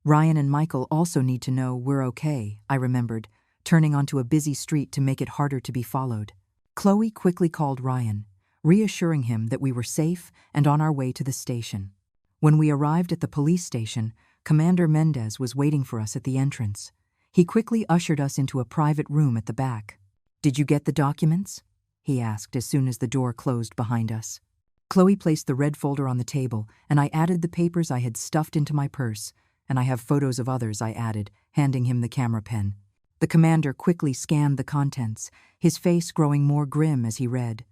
Ryan and Michael also need to know we're okay, I remembered, turning onto a busy street to make it harder to be followed. Chloe quickly called Ryan, reassuring him that we were safe and on our way to the station. When we arrived at the police station, Commander Mendez was waiting for us at the entrance. He quickly ushered us into a private room at the back. "Did you get the documents?" he asked as soon as the door closed behind us. Chloe placed the red folder on the table, and I added the papers I had stuffed into my purse, and I have photos of others, I added, handing him the camera pen. The commander quickly scanned the contents, his face growing more grim as he read.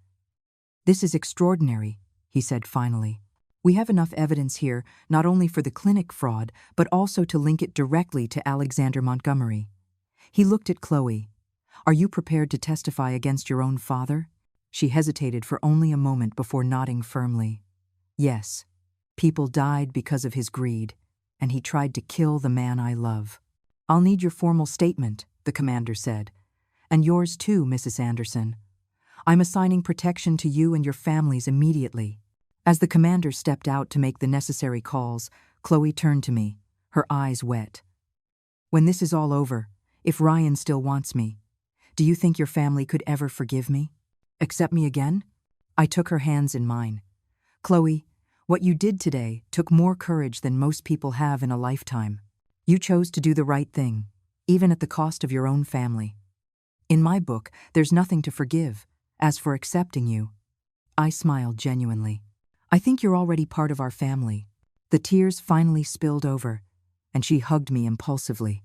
"This is extraordinary," he said finally. "We have enough evidence here not only for the clinic fraud, but also to link it directly to Alexander Montgomery." He looked at Chloe. "Are you prepared to testify against your own father?" She hesitated for only a moment before nodding firmly. "Yes. People died because of his greed, and he tried to kill the man I love." "I'll need your formal statement," the commander said. "And yours too, Mrs. Anderson. I'm assigning protection to you and your families immediately." As the commander stepped out to make the necessary calls, Chloe turned to me, her eyes wet. "When this is all over, if Ryan still wants me, do you think your family could ever forgive me? Accept me again?" I took her hands in mine. "Chloe, what you did today took more courage than most people have in a lifetime. You chose to do the right thing, even at the cost of your own family. In my book, there's nothing to forgive. As for accepting you," I smiled genuinely, "I think you're already part of our family." The tears finally spilled over, and she hugged me impulsively.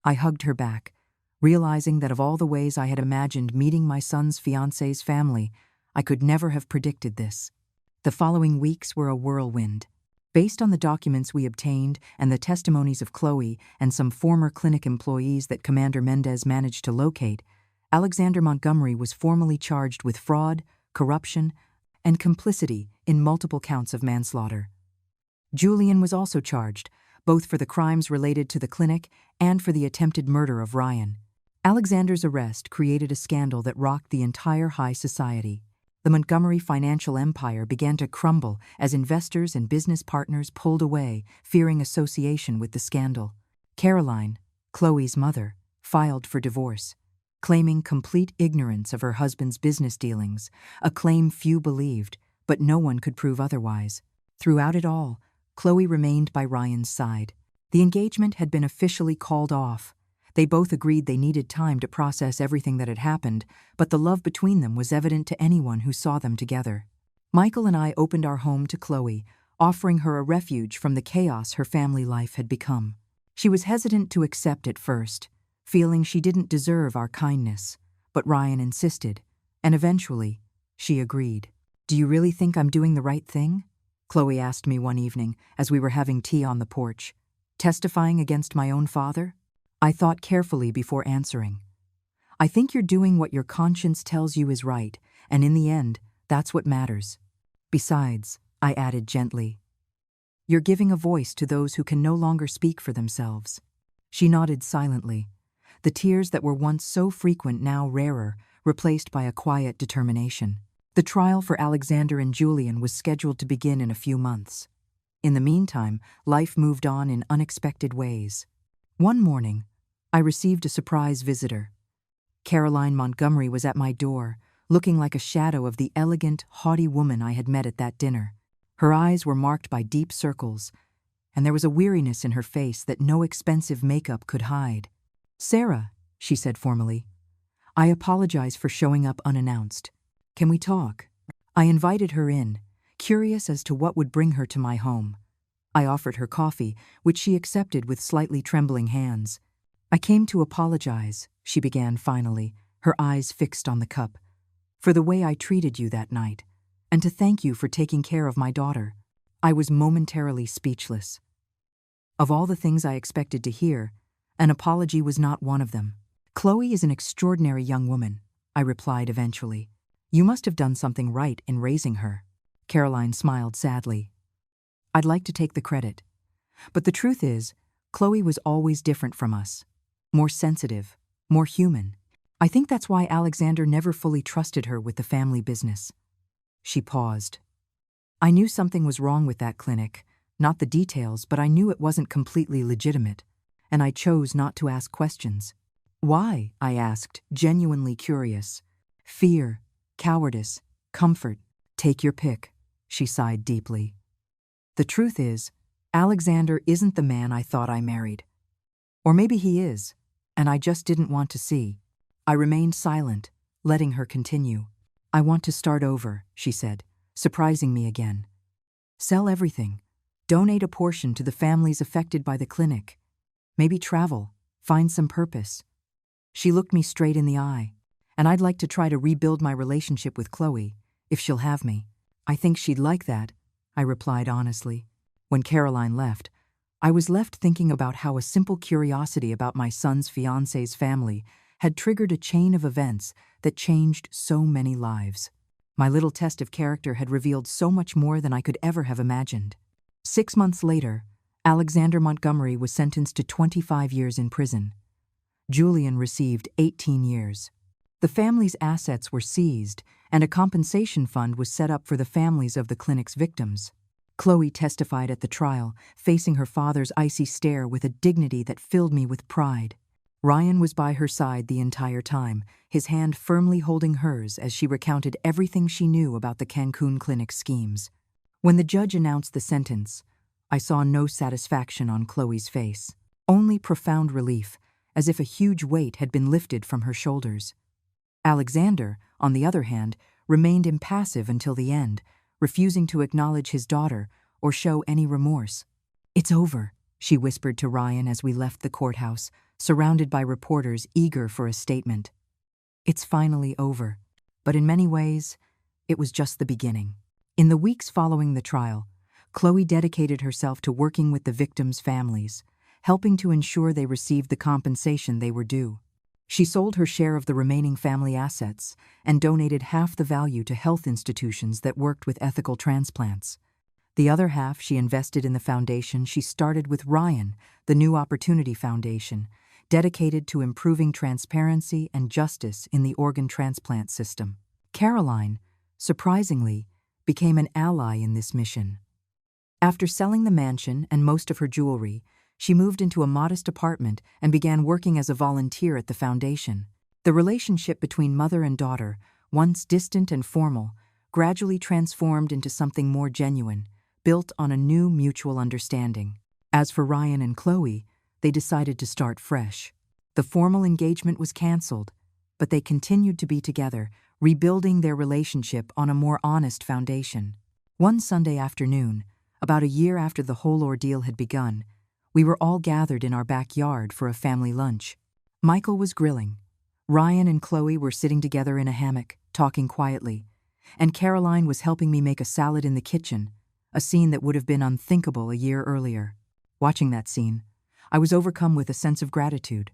I hugged her back, realizing that of all the ways I had imagined meeting my son's fiancé's family, I could never have predicted this. The following weeks were a whirlwind. Based on the documents we obtained and the testimonies of Chloe and some former clinic employees that Commander Mendez managed to locate, Alexander Montgomery was formally charged with fraud, corruption, and complicity in multiple counts of manslaughter. Julian was also charged, both for the crimes related to the clinic and for the attempted murder of Ryan. Alexander's arrest created a scandal that rocked the entire high society. The Montgomery financial empire began to crumble as investors and business partners pulled away, fearing association with the scandal. Caroline, Chloe's mother, filed for divorce, claiming complete ignorance of her husband's business dealings, a claim few believed, but no one could prove otherwise. Throughout it all, Chloe remained by Ryan's side. The engagement had been officially called off. They both agreed they needed time to process everything that had happened, but the love between them was evident to anyone who saw them together. Michael and I opened our home to Chloe, offering her a refuge from the chaos her family life had become. She was hesitant to accept at first, feeling she didn't deserve our kindness, but Ryan insisted, and eventually, she agreed. "Do you really think I'm doing the right thing?" Chloe asked me one evening as we were having tea on the porch. "Testifying against my own father?" I thought carefully before answering. "I think you're doing what your conscience tells you is right, and in the end, that's what matters. Besides," I added gently, "you're giving a voice to those who can no longer speak for themselves." She nodded silently, the tears that were once so frequent now rarer, replaced by a quiet determination. The trial for Alexander and Julian was scheduled to begin in a few months. In the meantime, life moved on in unexpected ways. One morning, I received a surprise visitor. Caroline Montgomery was at my door, looking like a shadow of the elegant, haughty woman I had met at that dinner. Her eyes were marked by deep circles, and there was a weariness in her face that no expensive makeup could hide. "Sarah," she said formally, "I apologize for showing up unannounced. Can we talk?" I invited her in, curious as to what would bring her to my home. I offered her coffee, which she accepted with slightly trembling hands. "I came to apologize," she began finally, her eyes fixed on the cup, "for the way I treated you that night, and to thank you for taking care of my daughter." I was momentarily speechless. Of all the things I expected to hear, an apology was not one of them. "Chloe is an extraordinary young woman," I replied eventually. "You must have done something right in raising her." Caroline smiled sadly. "I'd like to take the credit. But the truth is, Chloe was always different from us. More sensitive, more human. I think that's why Alexander never fully trusted her with the family business." She paused. "I knew something was wrong with that clinic, not the details, but I knew it wasn't completely legitimate, and I chose not to ask questions. Why? I asked, genuinely curious. Fear, cowardice, comfort, take your pick, she sighed deeply. The truth is, Alexander isn't the man I thought I married. Or maybe he is, and I just didn't want to see. I remained silent, letting her continue. I want to start over, she said, surprising me again. Sell everything. Donate a portion to the families affected by the clinic. Maybe travel, find some purpose. She looked me straight in the eye, and I'd like to try to rebuild my relationship with Chloe, if she'll have me. I think she'd like that, I replied honestly. When Caroline left, I was left thinking about how a simple curiosity about my son's fiancé's family had triggered a chain of events that changed so many lives. My little test of character had revealed so much more than I could ever have imagined. 6 months later, Alexander Montgomery was sentenced to 25 years in prison. Julian received 18 years. The family's assets were seized, and a compensation fund was set up for the families of the clinic's victims. Chloe testified at the trial, facing her father's icy stare with a dignity that filled me with pride. Ryan was by her side the entire time, his hand firmly holding hers as she recounted everything she knew about the Cancun clinic schemes. When the judge announced the sentence, I saw no satisfaction on Chloe's face, only profound relief, as if a huge weight had been lifted from her shoulders. Alexander, on the other hand, remained impassive until the end, refusing to acknowledge his daughter or show any remorse. "It's over," she whispered to Ryan as we left the courthouse, surrounded by reporters eager for a statement. It's finally over, but in many ways, it was just the beginning. In the weeks following the trial, Chloe dedicated herself to working with the victims' families, helping to ensure they received the compensation they were due. She sold her share of the remaining family assets and donated half the value to health institutions that worked with ethical transplants. The other half she invested in the foundation she started with Ryan, the New Opportunity Foundation, dedicated to improving transparency and justice in the organ transplant system. Caroline, surprisingly, became an ally in this mission. After selling the mansion and most of her jewelry, she moved into a modest apartment and began working as a volunteer at the foundation. The relationship between mother and daughter, once distant and formal, gradually transformed into something more genuine, built on a new mutual understanding. As for Ryan and Chloe, they decided to start fresh. The formal engagement was canceled, but they continued to be together, rebuilding their relationship on a more honest foundation. One Sunday afternoon, about a year after the whole ordeal had begun, we were all gathered in our backyard for a family lunch. Michael was grilling. Ryan and Chloe were sitting together in a hammock, talking quietly, and Caroline was helping me make a salad in the kitchen, a scene that would have been unthinkable a year earlier. Watching that scene, I was overcome with a sense of gratitude.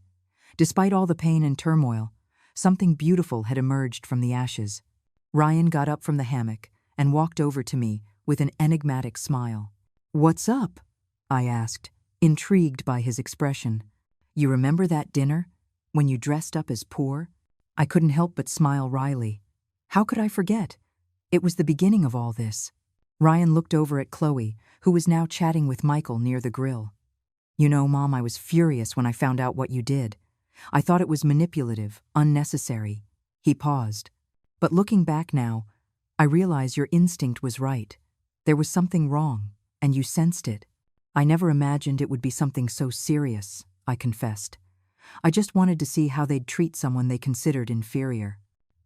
Despite all the pain and turmoil, something beautiful had emerged from the ashes. Ryan got up from the hammock and walked over to me with an enigmatic smile. "What's up?" I asked, intrigued by his expression. "You remember that dinner, when you dressed up as poor?" I couldn't help but smile wryly. How could I forget? It was the beginning of all this. Ryan looked over at Chloe, who was now chatting with Michael near the grill. "You know, Mom, I was furious when I found out what you did. I thought it was manipulative, unnecessary." He paused. "But looking back now, I realize your instinct was right. There was something wrong, and you sensed it. I never imagined it would be something so serious," I confessed. "I just wanted to see how they'd treat someone they considered inferior."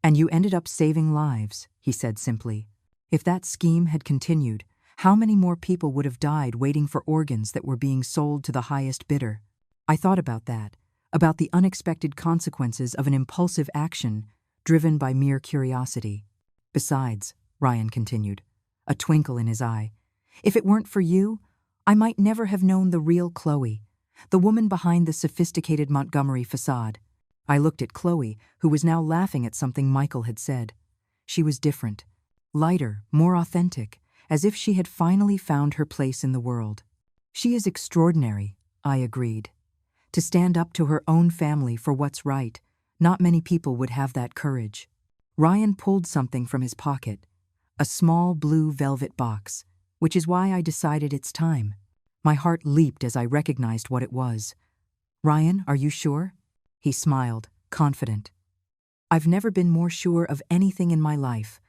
"And you ended up saving lives," he said simply. "If that scheme had continued, how many more people would have died waiting for organs that were being sold to the highest bidder?" I thought about that, about the unexpected consequences of an impulsive action driven by mere curiosity. "Besides," Ryan continued, a twinkle in his eye, "if it weren't for you, I might never have known the real Chloe, the woman behind the sophisticated Montgomery facade." I looked at Chloe, who was now laughing at something Michael had said. She was different, lighter, more authentic, as if she had finally found her place in the world. "She is extraordinary," I agreed. "To stand up to her own family for what's right, not many people would have that courage." Ryan pulled something from his pocket, a small blue velvet box. which is why I decided it's time. My heart leaped as I recognized what it was. Ryan, are you sure? He smiled, confident. I've never been more sure of anything in my life.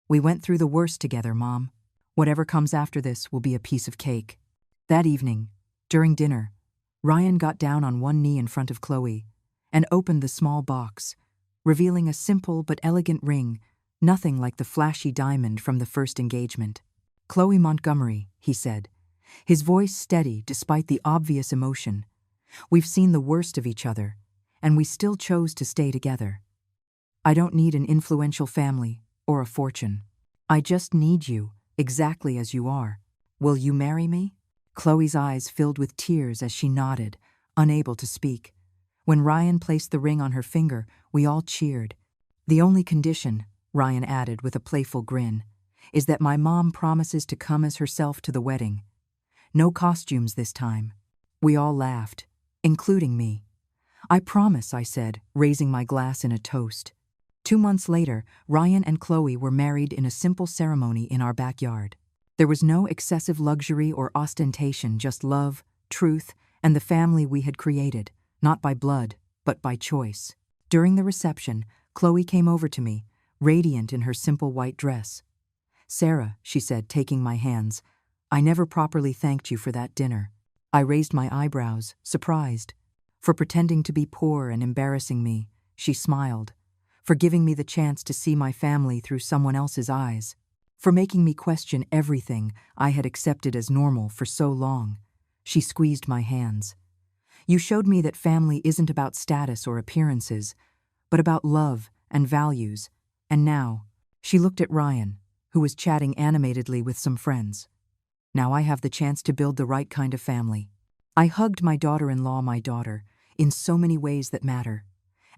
We went through the worst together, Mom. Whatever comes after this will be a piece of cake. That evening, during dinner, Ryan got down on one knee in front of Chloe and opened the small box, revealing a simple but elegant ring, nothing like the flashy diamond from the first engagement. Chloe Montgomery, he said, his voice steady despite the obvious emotion. We've seen the worst of each other, and we still chose to stay together. I don't need an influential family or a fortune. I just need you, exactly as you are. Will you marry me? Chloe's eyes filled with tears as she nodded, unable to speak. When Ryan placed the ring on her finger, we all cheered. The only condition, Ryan added with a playful grin, is that my mom promises to come as herself to the wedding. No costumes this time. We all laughed, including me. I promise, I said, raising my glass in a toast. 2 months later, Ryan and Chloe were married in a simple ceremony in our backyard. There was no excessive luxury or ostentation, just love, truth, and the family we had created, not by blood, but by choice. During the reception, Chloe came over to me, radiant in her simple white dress. Sarah, she said, taking my hands, I never properly thanked you for that dinner. I raised my eyebrows, surprised. For pretending to be poor and embarrassing me, she smiled. For giving me the chance to see my family through someone else's eyes. For making me question everything I had accepted as normal for so long. She squeezed my hands. You showed me that family isn't about status or appearances, but about love and values. And now, she looked at Ryan, who was chatting animatedly with some friends. Now I have the chance to build the right kind of family. I hugged my daughter-in-law, my daughter, in so many ways that matter.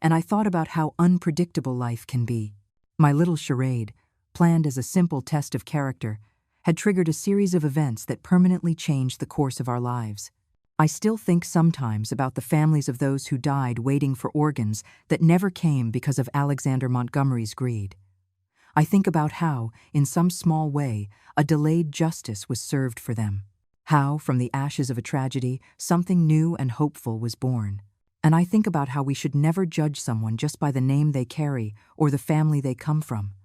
And I thought about how unpredictable life can be. My little charade, planned as a simple test of character, had triggered a series of events that permanently changed the course of our lives. I still think sometimes about the families of those who died waiting for organs that never came because of Alexander Montgomery's greed. I think about how, in some small way, a delayed justice was served for them. How, from the ashes of a tragedy, something new and hopeful was born. And I think about how we should never judge someone just by the name they carry or the family they come from.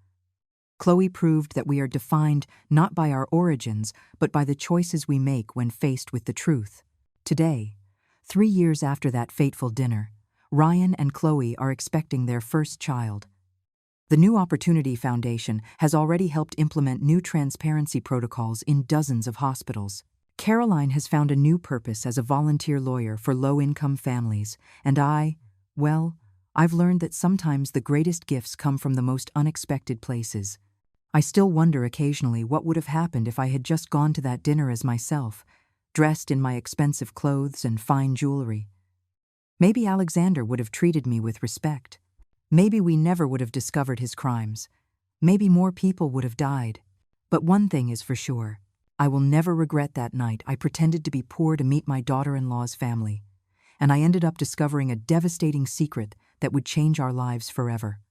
Chloe proved that we are defined not by our origins, but by the choices we make when faced with the truth. Today, 3 years after that fateful dinner, Ryan and Chloe are expecting their first child. The New Opportunity Foundation has already helped implement new transparency protocols in dozens of hospitals. Caroline has found a new purpose as a volunteer lawyer for low-income families, and I've learned that sometimes the greatest gifts come from the most unexpected places. I still wonder occasionally what would have happened if I had just gone to that dinner as myself, dressed in my expensive clothes and fine jewelry. Maybe Alexander would have treated me with respect. Maybe we never would have discovered his crimes. Maybe more people would have died. But one thing is for sure. I will never regret that night I pretended to be poor to meet my daughter-in-law's family, and I ended up discovering a devastating secret that would change our lives forever.